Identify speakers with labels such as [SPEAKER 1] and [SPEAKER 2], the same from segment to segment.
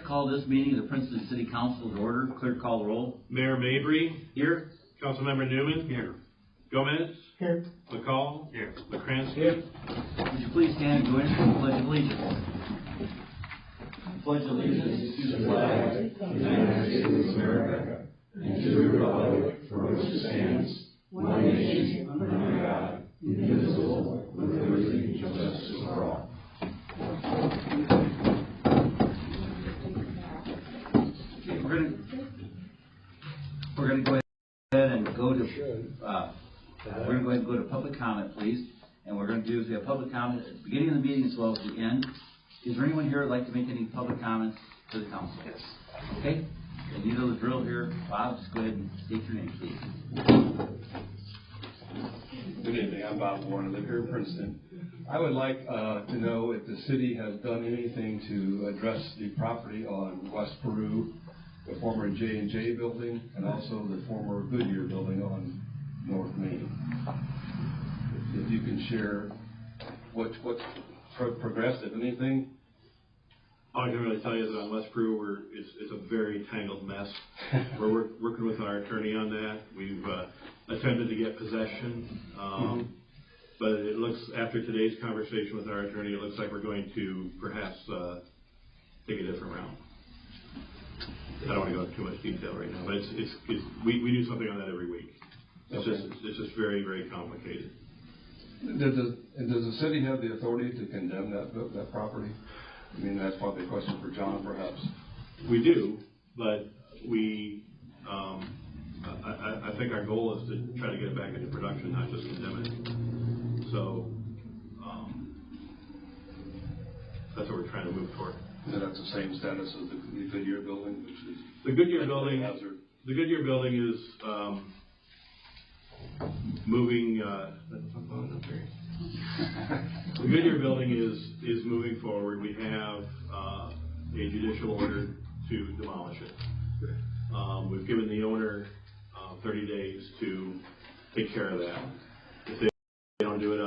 [SPEAKER 1] call this meeting of the Princeton City Council to order. Clerk, call the roll.
[SPEAKER 2] Mayor Mabry.
[SPEAKER 1] Here.
[SPEAKER 2] Councilmember Newman.
[SPEAKER 1] Here.
[SPEAKER 2] Gomez.
[SPEAKER 3] Here.
[SPEAKER 2] McCall.
[SPEAKER 1] Here.
[SPEAKER 2] McCransky.
[SPEAKER 1] Here. Would you please stand and join us in the Pledge of Allegiance? Pledge allegiance to the flag of the United States of America and to the republic for which it stands, one nation, under God, indivisible, with liberty and justice for all. Okay, we're going to go ahead and go to public comment, please. And what we're going to do is we have public comment at the beginning of the meeting as well as the end. Is there anyone here who would like to make any public comments to the council? Yes. Okay. And you know the drill here. Bob, just go ahead and state your name, please.
[SPEAKER 4] Good evening. I'm Bob Warren. I live here in Princeton. I would like to know if the city has done anything to address the property on West Peru, the former J&J building, and also the former Goodyear building on North Main. If you can share what's progressed, if anything.
[SPEAKER 2] All I can really tell you is that on West Peru, it's a very tangled mess. We're working with our attorney on that. We've attempted to get possession, but it looks, after today's conversation with our attorney, it looks like we're going to perhaps take a different route. I don't want to go into too much detail right now, but we do something on that every week. It's just very, very complicated.
[SPEAKER 4] Does the city have the authority to condemn that property? I mean, that's probably a question for John, perhaps.
[SPEAKER 2] We do, but I think our goal is to try to get it back into production, not just condemn it. So that's what we're trying to move toward.
[SPEAKER 4] Is that the same status as the Goodyear building, which is
[SPEAKER 2] the Goodyear building?
[SPEAKER 4] Hazard.
[SPEAKER 2] The Goodyear building is moving. The Goodyear building is moving forward. We have a judicial order to demolish it. We've given the owner 30 days to take care of that. If they don't do it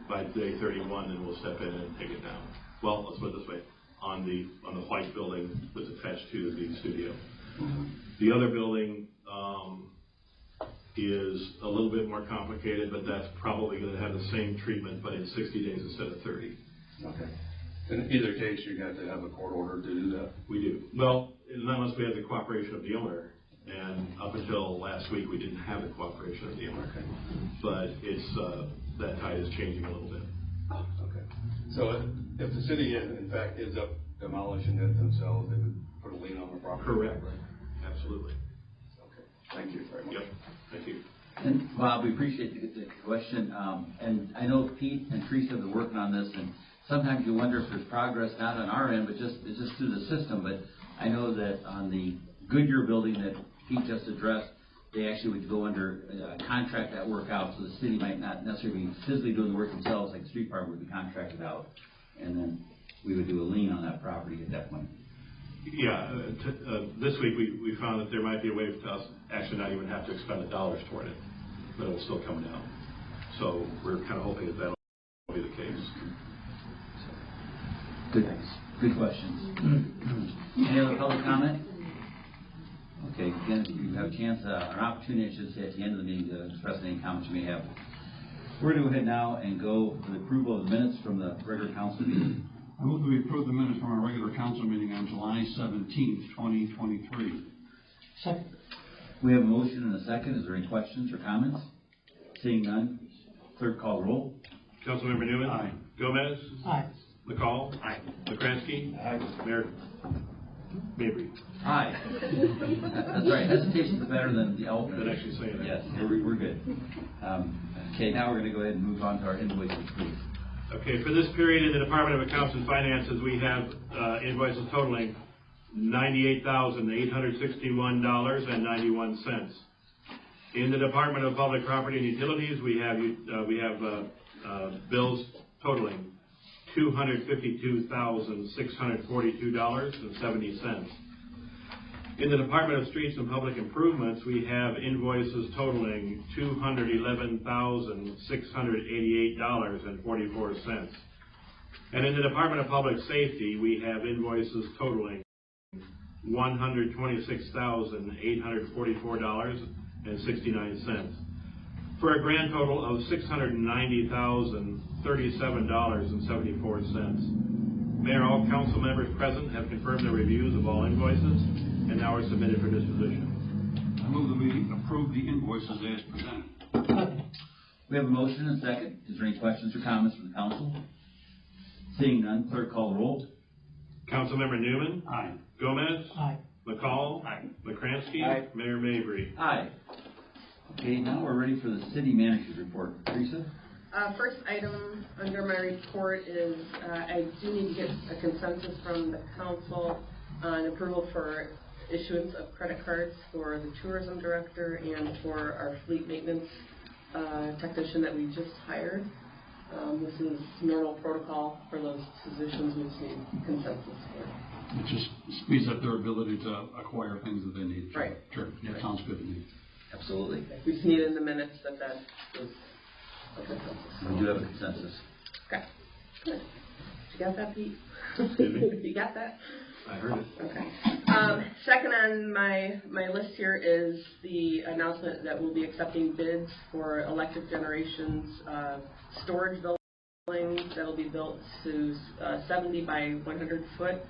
[SPEAKER 2] by day 31, then we'll step in and take it down. Well, let's put it this way: on the white building that's attached to the studio. The other building is a little bit more complicated, but that's probably going to have the same treatment, but in 60 days instead of 30.
[SPEAKER 4] Okay. In either case, you got to have a court order to do that.
[SPEAKER 2] We do. Well, unless we have the cooperation of the owner, and up until last week, we didn't have the cooperation of the owner. Okay. But it's that tide is changing a little bit.
[SPEAKER 4] Okay. So if the city, in fact, ends up demolishing it themselves, they would put a lien on the property.
[SPEAKER 2] Correct. Right? Absolutely.
[SPEAKER 4] Thank you very much.
[SPEAKER 2] Yep. Thank you.
[SPEAKER 1] And Bob, we appreciate the question. And I know Pete and Teresa have been working on this, and sometimes you wonder if there's progress not on our end, but just through the system. But I know that on the Goodyear building that Pete just addressed, they actually would go under contract that work out, so the city might not necessarily be physically doing the work themselves, like the street department would be contracted out, and then we would do a lien on that property at that point.
[SPEAKER 2] Yeah, this week we found that there might be a way for us actually not even have to expend the dollars toward it, but it will still come down. So we're kind of hoping that that'll be the case.
[SPEAKER 1] Good questions. Any other public comment? Okay, again, you have a chance, an opportunity, I should say, at the end of the meeting to express any comments you may have. We're going to go ahead now and go for the approval of the minutes from the regular council meeting.
[SPEAKER 3] I move that we approve the minutes from our regular council meeting on July 17th, 2023.
[SPEAKER 1] Second. We have a motion and a second. Is there any questions or comments? Seeing none, clerk call the roll.
[SPEAKER 2] Councilmember Newman.
[SPEAKER 3] Aye.
[SPEAKER 2] Gomez.
[SPEAKER 3] Aye.
[SPEAKER 2] McCall. Aye. McCransky. Aye. Mayor Mabry.
[SPEAKER 1] Aye. That's right. Hesitation is better than the elephant.
[SPEAKER 2] Than actually saying that.
[SPEAKER 1] Yes, we're good. Okay, now we're going to go ahead and move on to our invoices, please.
[SPEAKER 2] Okay, for this period in the Department of Accounts and Finances, we have invoices totaling $98,861.91. In the Department of Public Property and Utilities, we have bills totaling $252,642.70. In the Department of Streets and Public Improvements, we have invoices totaling $211,688.44. And in the Department of Public Safety, we have invoices totaling $126,844.69, for a grand total of $690,037.74. Mayor, all council members present have confirmed their reviews of all invoices and now are submitted for disposition.
[SPEAKER 3] I move that we approve the invoices as presented.
[SPEAKER 1] We have a motion and a second. Is there any questions or comments from the council? Seeing none, clerk call the roll.
[SPEAKER 2] Councilmember Newman.
[SPEAKER 3] Aye.
[SPEAKER 2] Gomez.
[SPEAKER 5] Aye.
[SPEAKER 2] McCall.
[SPEAKER 3] Aye.
[SPEAKER 2] McCransky.
[SPEAKER 5] Aye.
[SPEAKER 2] Mayor Mabry.
[SPEAKER 1] Aye. Okay, now we're ready for the city manager's report. Teresa?
[SPEAKER 6] First item under my report is I do need to get a consensus from the council on approval for issuance of credit cards for the tourism director and for our fleet maintenance technician that we just hired. This is normal protocol for those positions. We just need consensus for.
[SPEAKER 3] It just speeds up their ability to acquire things that they need.
[SPEAKER 6] Right.
[SPEAKER 3] Sure. Yeah,
[SPEAKER 1] Right.
[SPEAKER 3] sounds good to me.
[SPEAKER 1] Absolutely.
[SPEAKER 6] We just need in the minutes that was a consensus.
[SPEAKER 1] We do have a consensus.
[SPEAKER 6] Okay. Good. You got that, Pete?
[SPEAKER 2] Excuse me?
[SPEAKER 6] You got that?
[SPEAKER 2] I heard it.
[SPEAKER 6] Okay. Second on my list here is the announcement that we'll be accepting bids for electric generation's storage buildings that will be built to 70 by 100 foot.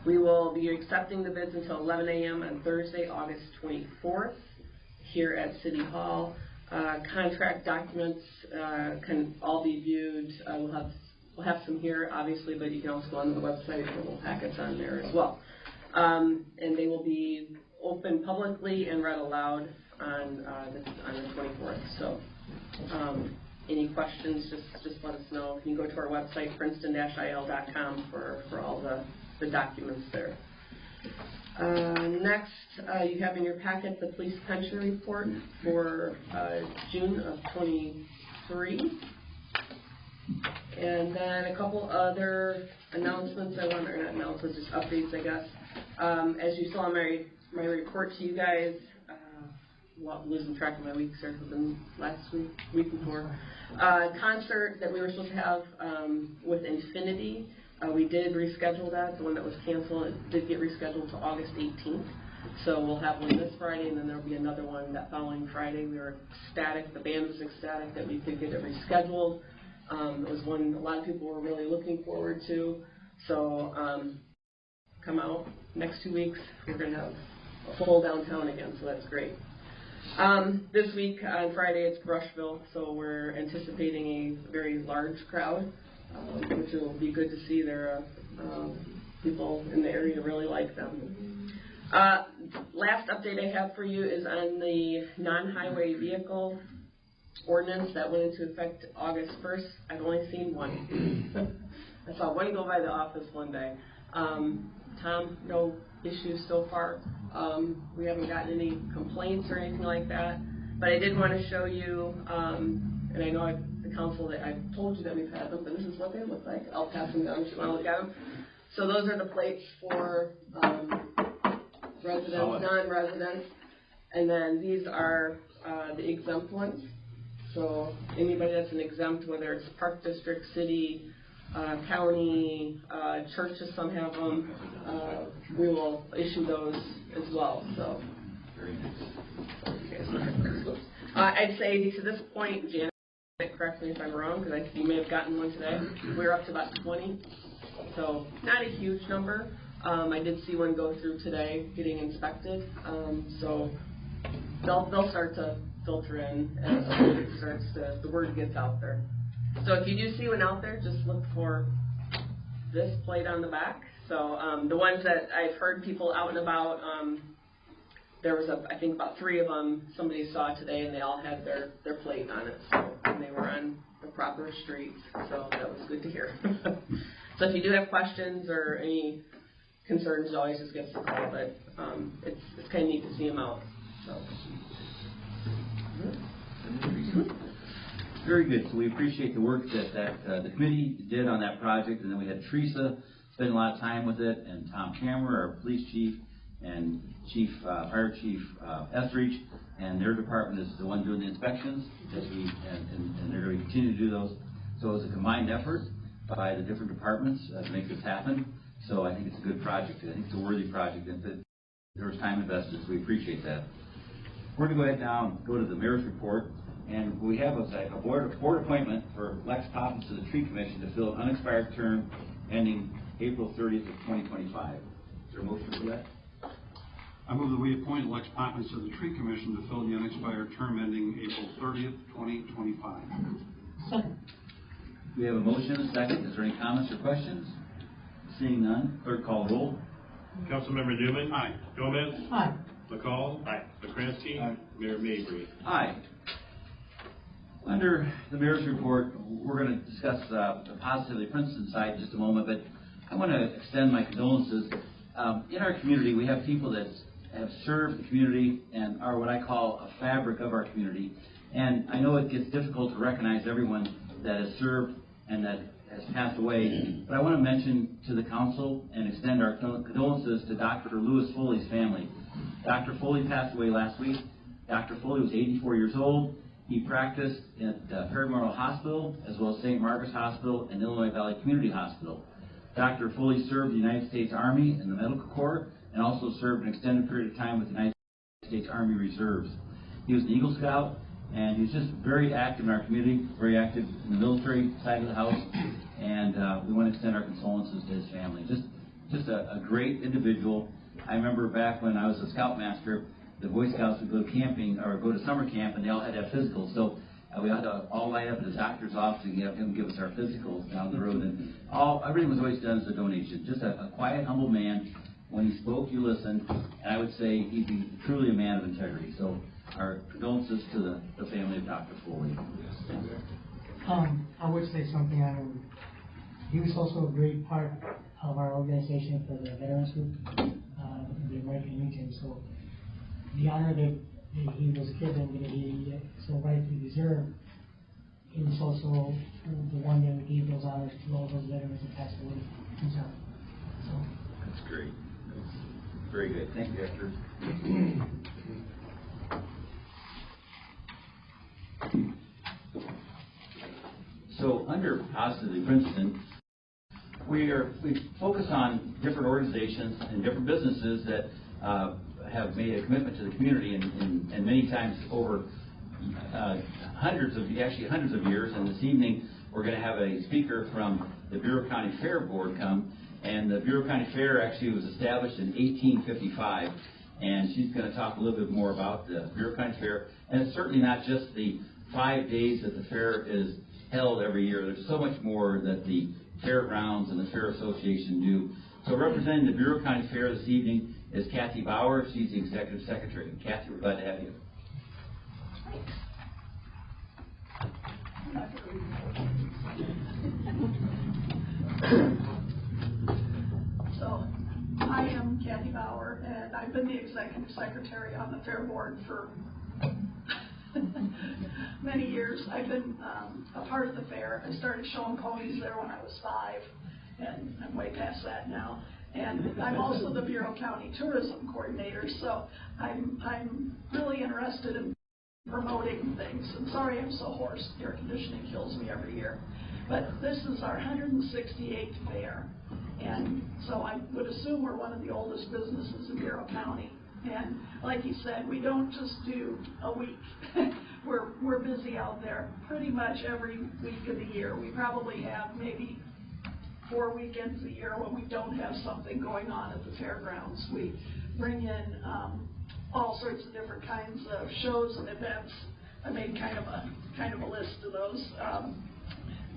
[SPEAKER 6] We will be accepting the bids until 11 a.m. on Thursday, August 24th here at City Hall. Contract documents can all be viewed. We'll have some here, obviously, but you can also go on the website. There are little packets on there as well. And they will be open publicly and read aloud on the 24th. So any questions, just let us know. You can go to our website, princeton-il.com, for all the documents there. Next, you have in your packet the police pension report for June of 23. And then a couple other announcements or not announcements, just updates, I guess. As you saw in my report to you guys, losing track of my weeks here, than last week before. Concert that we were supposed to have with Infinity. We did reschedule that. The one that was canceled, it did get rescheduled to August 18th. So we'll have one this Friday, and then there'll be another one that following Friday. We were ecstatic, the band was ecstatic that we could get it rescheduled. It was one a lot of people were really looking forward to. So come out next 2 weeks. We're going to have a full downtown again, so that's great. This week on Friday it's Brushville, so we're anticipating a very large crowd, which will be good to see. There are people in the area really like them. Last update I have for you is on the non-highway vehicle ordinance that went into effect August 1st. I've only seen one. I saw one go by the office one day. Tom, no issues so far. We haven't gotten any complaints or anything like that. But I did want to show you, and I know the council that I've told you that we've had them, but this is what they look like. I'll pass them down if you want to look at them. So those are the plates for residents, non-residents, and then these are the exempt ones. So anybody that's an exempt, whether it's park district, city, county, churches, some have them, we will issue those as well. So
[SPEAKER 1] Very nice.
[SPEAKER 6] I'd say to this point, Janet, correct me if I'm wrong, because you may have gotten one today. We're up to about 20, so not a huge number. I did see one go through today, getting inspected. So they'll start to filter in as the word gets out there. So if you do see one out there, just look for this plate on the back. So the ones that I've heard people out and about, there was I think about 3 of them somebody saw today, and they all had their plate on it. So and they were on the proper streets. So that was good to hear. So if you do have questions or any concerns, always just give us a call. But it's kind of neat to see them out. So.
[SPEAKER 1] Very good. So we appreciate the work that the committee did on that project, and then we had Teresa spend a lot of time with it, and Tom Cameron, our police chief, and Fire Chief Etheridge, and their department is the one doing the inspections, and they're going to continue to do those. So it was a combined effort by the different departments to make this happen. So I think it's a good project. I think it's a worthy project, and that there was time invested, so we appreciate that. We're going to go ahead now and go to the mayor's report, and we have a board appointment for Lex Poppins to the Tree Commission to fill an unexpired term ending April 30th of 2025. Is there a motion for that?
[SPEAKER 3] I move that we appoint Lex Poppins to the Tree Commission to fill the unexpired term ending April 30th, 2025.
[SPEAKER 5] Second.
[SPEAKER 1] We have a motion and a second. Is there any comments or questions? Seeing none, clerk call roll.
[SPEAKER 2] Councilmember Newman.
[SPEAKER 3] Aye.
[SPEAKER 2] Gomez.
[SPEAKER 5] Aye.
[SPEAKER 2] McCall. Aye. McCransky.
[SPEAKER 3] Aye.
[SPEAKER 2] Mayor Mabry.
[SPEAKER 1] Aye. Under the mayor's report, we're going to discuss the positively Princeton side in just a moment, but I want to extend my condolences. In our community, we have people that have served the community and are what I call a fabric of our community. And I know it gets difficult to recognize everyone that has served and that has passed away, but I want to mention to the council and extend our condolences to Dr. Lewis Foley's family. Dr. Foley passed away last week. Dr. Foley was 84 years old. He practiced at Perry Memorial Hospital, as well as St. Margaret's Hospital and Illinois Valley Community Hospital. Dr. Foley served the United States Army in the Medical Corps and also served an extended period of time with the United States Army Reserves. He was an Eagle Scout, and he was just very active in our community, very active in the military side of the house, and we want to extend our condolences to his family. Just a great individual. I remember back when I was a scoutmaster, the Boy Scouts would go camping or go to summer camp, and they all had to have physicals. So we had to all line up at his doctor's office and have him give us our physicals down the road. And everything was always done as a donation. Just a quiet, humble man. When he spoke, you listened. And I would say he'd be truly a man of integrity. So our condolences to the family of Dr. Foley.
[SPEAKER 5] I would say something on him. He was also a great part of our organization for the Veterans Group, the American Legion. So the honor that he was given, that he so rightly deserved, he was also the one that gave those honors to all those veterans that passed away himself. So
[SPEAKER 1] That's great. That's very good. Thank you, Hector. So under Positively Princeton, we focus on different organizations and different businesses that have made a commitment to the community, and many times over hundreds of years. And this evening we're going to have a speaker from the Bureau County Fair Board come, and the Bureau County Fair actually was established in 1855, and she's going to talk a little bit more about the Bureau County Fair. And it's certainly not just the 5 days that the fair is held every year. There's so much more that the fairgrounds and the Fair Association do. So representing the Bureau County Fair this evening is Kathy Bauer. She's the Executive Secretary. Kathy, we're glad to have you.
[SPEAKER 7] So, I am Kathy Bauer, and I've been the Executive Secretary on the Fair Board for many years. I've been a part of the fair. I started showing ponies there when I was 5, and I'm way past that now. And I'm also the Bureau County Tourism Coordinator, so I'm really interested in promoting things. And sorry I'm so hoarse. Air conditioning kills me every year. But this is our 168th fair. And so I would assume we're one of the oldest businesses in Bureau County. And like he said, we don't just do a week. We're busy out there pretty much every week of the year. We probably have maybe 4 weekends a year when we don't have something going on at the fairgrounds. We bring in all sorts of different kinds of shows and events. I made kind of a list of those.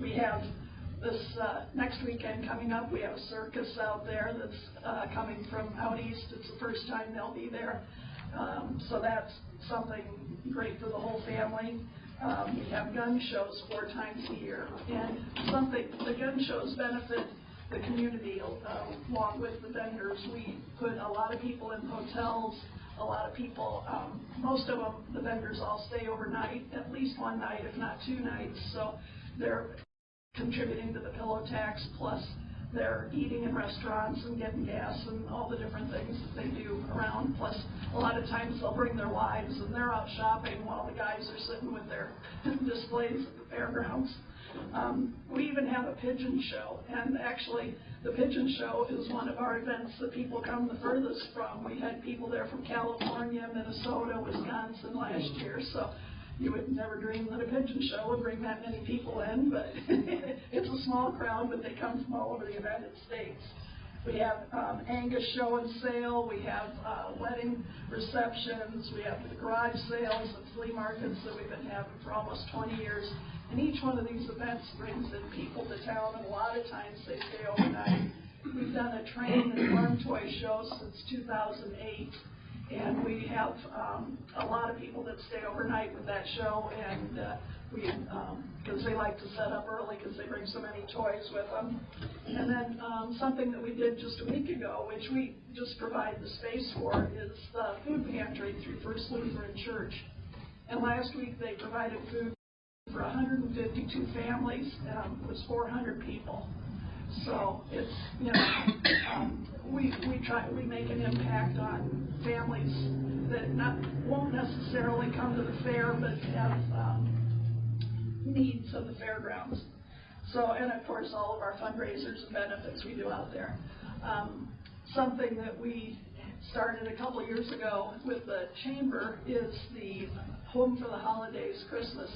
[SPEAKER 7] We have this next weekend coming up. We have a circus out there that's coming from out east. It's the first time they'll be there. So that's something great for the whole family. We have gun shows 4 times a year, and the gun shows benefit the community along with the vendors. We put a lot of people in hotels, a lot of people, most of them, the vendors all stay overnight, at least 1 night, if not 2 nights, so they're contributing to the pillow tax, plus they're eating in restaurants and getting gas and all the different things that they do around. Plus, a lot of times they'll bring their wives and they're out shopping while the guys are sitting with their displays at the fairgrounds. We even have a pigeon show, and actually the pigeon show is one of our events that people come the furthest from. We had people there from California, Minnesota, Wisconsin last year, so you would never dream that a pigeon show would bring that many people in, but it's a small crowd, but they come from all over the United States. We have Angus show and sale, we have wedding receptions, we have the garage sales and flea markets that we've been having for almost 20 years. And each one of these events brings in people to town, and a lot of times they stay overnight. We've done a train and farm toy show since 2008, and we have a lot of people that stay overnight with that show, and because they like to set up early because they bring so many toys with them. And then something that we did just a week ago, which we just provide the space for, is the food pantry through First Lutheran Church. And last week they provided food for 152 families. It was 400 people. So it's, we make an impact on families that won't necessarily come to the fair, but have needs of the fairgrounds. So, and of course, all of our fundraisers and benefits we do out there. Something that we started a couple of years ago with the chamber is the Home for the Holidays Christmas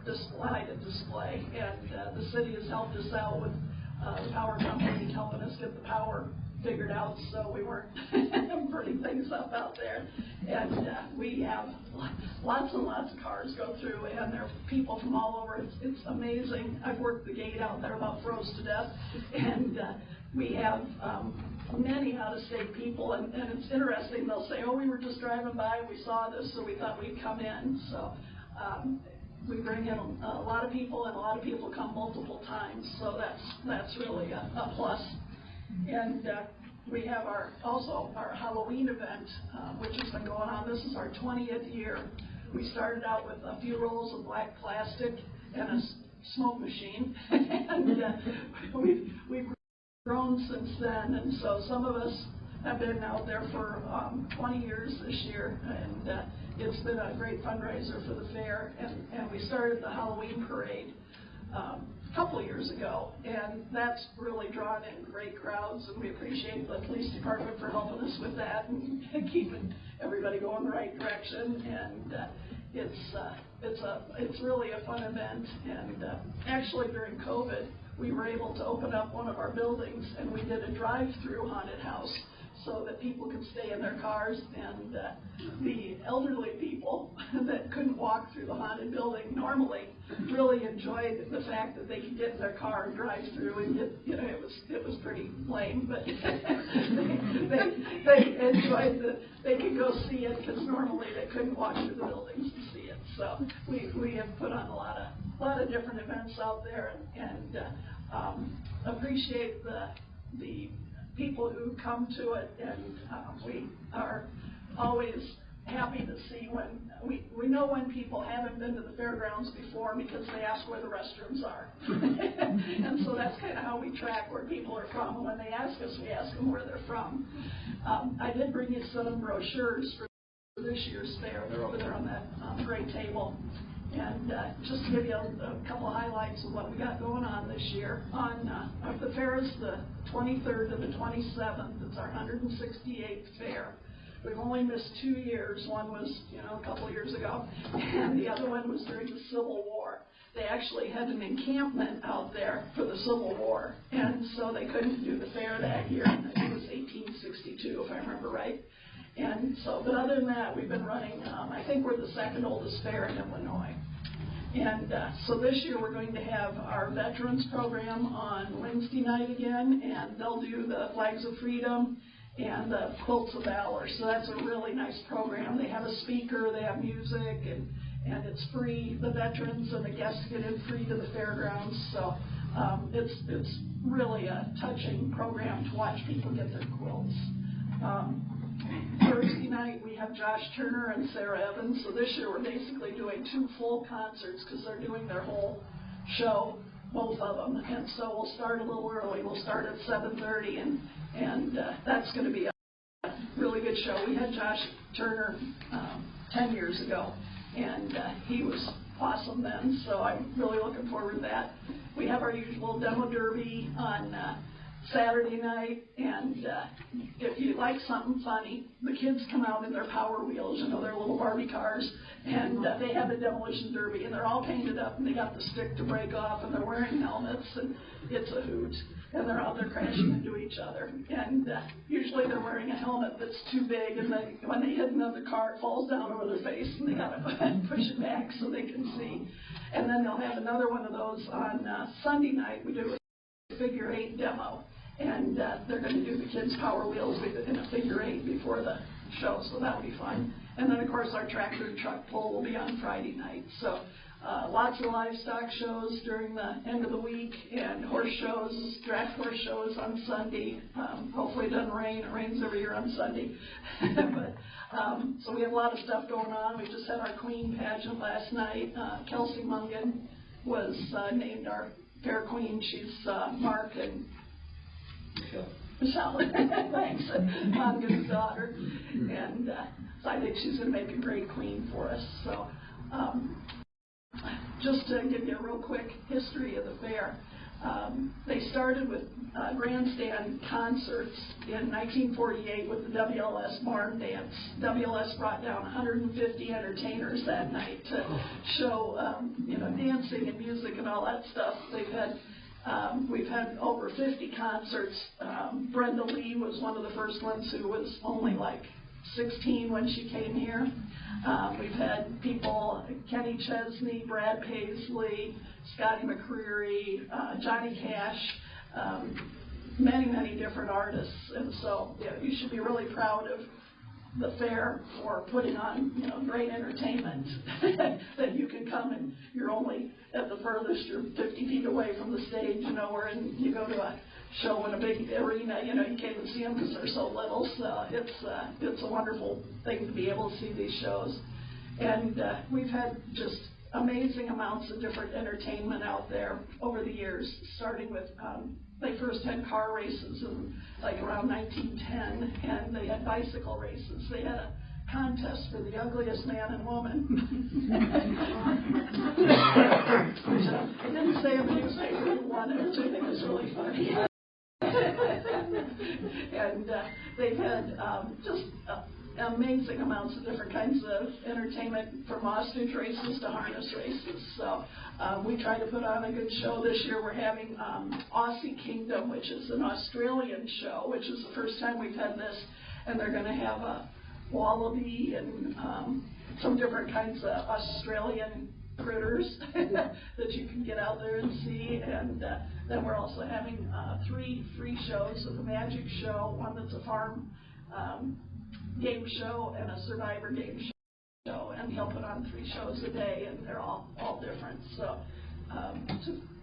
[SPEAKER 7] display, and the city has helped us out with the power company helping us get the power figured out, so we weren't burning things up out there. And we have lots and lots of cars go through, and there are people from all over. It's amazing. I've worked the gate out there, about froze to death, and we have many out-of-state people, and it's interesting. They'll say, "Oh, we were just driving by, we saw this, so we thought we'd come in." So we bring in a lot of people, and a lot of people come multiple times, so that's really a plus. And we have also our Halloween event, which has been going on. This is our 20th year. We started out with a few rolls of black plastic and a smoke machine, and we've grown since then. And so some of us have been out there for 20 years this year, and it's been a great fundraiser for the fair. And we started the Halloween parade a couple of years ago, and that's really drawn in great crowds, and we appreciate the police department for helping us with that and keeping everybody going the right direction. And it's really a fun event. And actually during COVID, we were able to open up one of our buildings, and we did a drive-through haunted house so that people could stay in their cars, and the elderly people that couldn't walk through the haunted building normally really enjoyed the fact that they could get in their car and drive through, and it was pretty lame, but they enjoyed that they could go see it, because normally they couldn't walk through the buildings to see it. So we have put on a lot of different events out there, and appreciate the people who come to it, and we are always happy to see when we know when people haven't been to the fairgrounds before, because they ask where the restrooms are. And so that's kind of how we track where people are from. And when they ask us, we ask them where they're from. I did bring you some brochures for this year's fair. They're over there on that great table. And just to give you a couple of highlights of what we got going on this year. The fair is the 23rd to the 27th. It's our 168th fair. We've only missed 2 years. One was, a couple of years ago, and the other one was during the Civil War. They actually had an encampment out there for the Civil War, and so they couldn't do the fair that year. I think it was 1862, if I remember right. And so, but other than that, we've been running, I think we're the second oldest fair in Illinois. And so this year we're going to have our Veterans program on Wednesday night again, and they'll do the Flags of Freedom and the Quilts of Valor. So that's a really nice program. They have a speaker, they have music, and it's free. The veterans and the guests get in free to the fairgrounds. So it's really a touching program to watch people get their quilts. Thursday night we have Josh Turner and Sarah Evans. So this year we're basically doing 2 full concerts, because they're doing their whole show both of them. And so we'll start a little early. We'll start at 7:30, and that's going to be a really good show. We had Josh Turner 10 years ago, and he was awesome then, so I'm really looking forward to that. We have our usual demo derby on Saturday night, and if you like something funny, the kids come out in their Power Wheels, you know, their little Barbie cars, and they have a demolition derby, and they're all painted up, and they got the stick to break off, and they're wearing helmets, and it's a hoot, and they're out there crashing into each other, and usually they're wearing a helmet that's too big, and when they hit another car, it falls down over their face, and they gotta push it back so they can see. And then they'll have another one of those on Sunday night. We do a figure 8 demo. And they're going to do the kids' Power Wheels in a figure 8 before the show, so that'll be fun. And then, of course, our tractor and truck pull will be on Friday night. So lots of livestock shows during the end of the week, and horse shows, draft horse shows on Sunday. Hopefully it doesn't rain. It rains every year on Sunday. But so we have a lot of stuff going on. We just had our Queen pageant last night. Kelsey Mungan was named our fair queen. She's Mark and Michelle, thanks, Mungan's daughter, and so I think she's going to make a great queen for us. So just to give you a real quick history of the fair, they started with grandstand concerts in 1948 with the WLS Barn Dance. WLS brought down 150 entertainers that night to show, dancing and music and all that stuff. We've had over 50 concerts. Brenda Lee was one of the first ones who was only like 16 when she came here. We've had people, Kenny Chesney, Brad Paisley, Scotty McCreery, Johnny Cash, many, many different artists. And so you should be really proud of the fair for putting on, great entertainment that you can come and you're only at the furthest, you're 50 feet away from the stage, or you go to a show in a big arena, you can't even see them because they're so little. So it's a wonderful thing to be able to see these shows. And we've had just amazing amounts of different entertainment out there over the years, starting with they first had car races in around 1910, and they had bicycle races. They had a contest for the ugliest man and woman. Which I didn't say in the newspaper who won it, which I think is really funny. And they've had just amazing amounts of different kinds of entertainment, from ostrich races to harness races. So we try to put on a good show. This year we're having Aussie Kingdom, which is an Australian show, which is the first time we've had this. And they're going to have a wallaby and some different kinds of Australian critters that you can get out there and see. And then we're also having 3 free shows of the magic show, one that's a farm game show and a survivor game show, and he'll put on 3 shows a day, and they're all different. So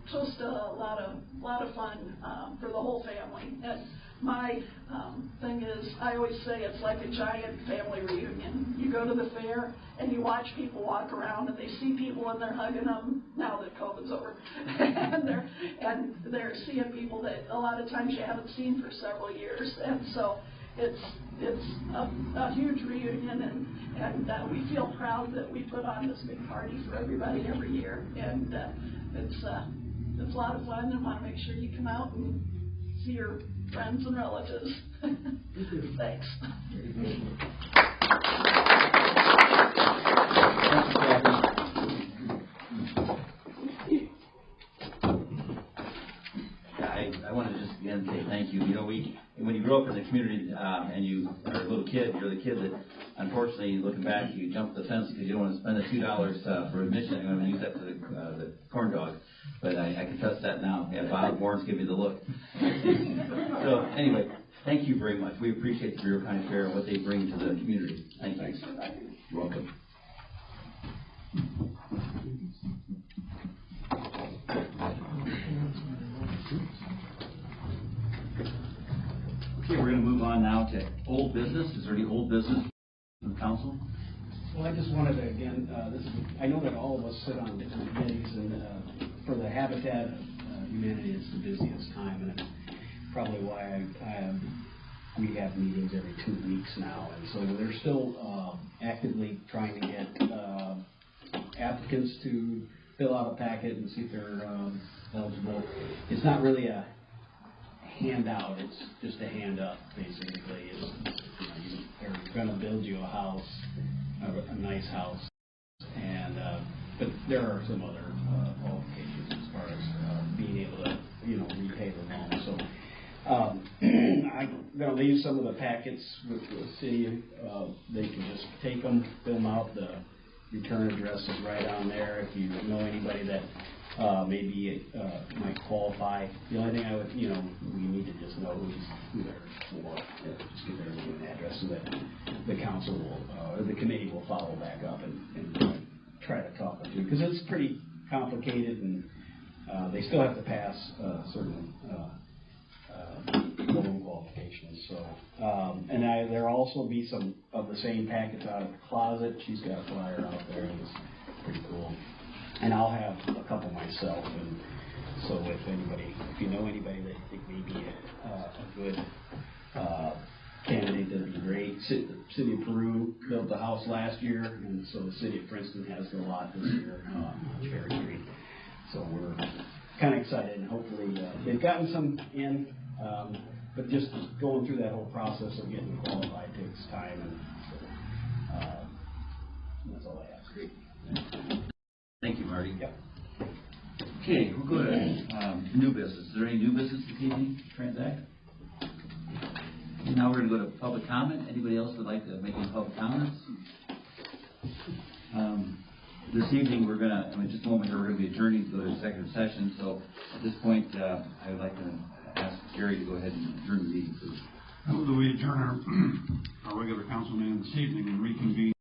[SPEAKER 7] just a lot of fun for the whole family. And my thing is, I always say it's like a giant family reunion. You go to the fair and you watch people walk around, and they see people and they're hugging them now that COVID's over, and they're seeing people that a lot of times you haven't seen for several years, and so it's a huge reunion, and we feel proud that we put on this big party for everybody every year, and it's a lot of fun, and want to make sure you come out and see your friends and relatives. Thanks.
[SPEAKER 1] I want to just again say thank you. When you grow up in the community and you are a little kid, you're the kid that, unfortunately, looking back, you jump the fence because you don't want to spend the $2 for admission. I'm going to use that for the corn dog. But I confess that now. Yeah, Bob Warren's give me the look. So anyway, thank you very much. We appreciate the Bureau of County Fair and what they bring to the community. Thank you. You're welcome. Okay, we're going to move on now to old business. Is there any old business from council?
[SPEAKER 8] Well, I just wanted to, again, I know that all of us sit on different committees, and for the Habitat humanity, it's the busiest time, and it's probably why we have meetings every 2 weeks now, and so they're still actively trying to get applicants to fill out a packet and see if they're eligible. It's not really a handout, it's just a hand up, basically. They're going to build you a house, a nice house, and but there are some other qualifications as far as being able to, repay the loan. So I'm going to leave some of the packets with the city. They can just take them, fill them out. The return address is right on there. If you know anybody that maybe might qualify, the only thing I would, we need to just know who they're for. Just give their name and address so that the council will, or the committee will follow back up and try to talk them through, because it's pretty complicated, and they still have to pass certain loan qualifications. So, and there'll also be some of the same packets out at the closet. She's got a flyer out there, and it's pretty cool. And I'll have a couple myself, and so if you know anybody that you think may be a good candidate, that'd be great. The city of Peru built the house last year, and so the city of Princeton has the lot this year on Cherry Street. So we're kind of excited, and hopefully they've gotten some in, but just going through that whole process of getting qualified takes time, and so that's all I have.
[SPEAKER 1] Great. Thank you, Marty.
[SPEAKER 8] Yep.
[SPEAKER 1] Okay, we'll go to new business. Is there any new business this evening to transact? And now we're going to go to public comment. Anybody else would like to make any public comments? This evening we're going to, in just a moment here, we're going to be adjourning to go to executive session. So at this point, I would like to ask Gary to go ahead and adjourn the meeting, please.
[SPEAKER 3] I move that we adjourn our regular council meeting this evening and reconvene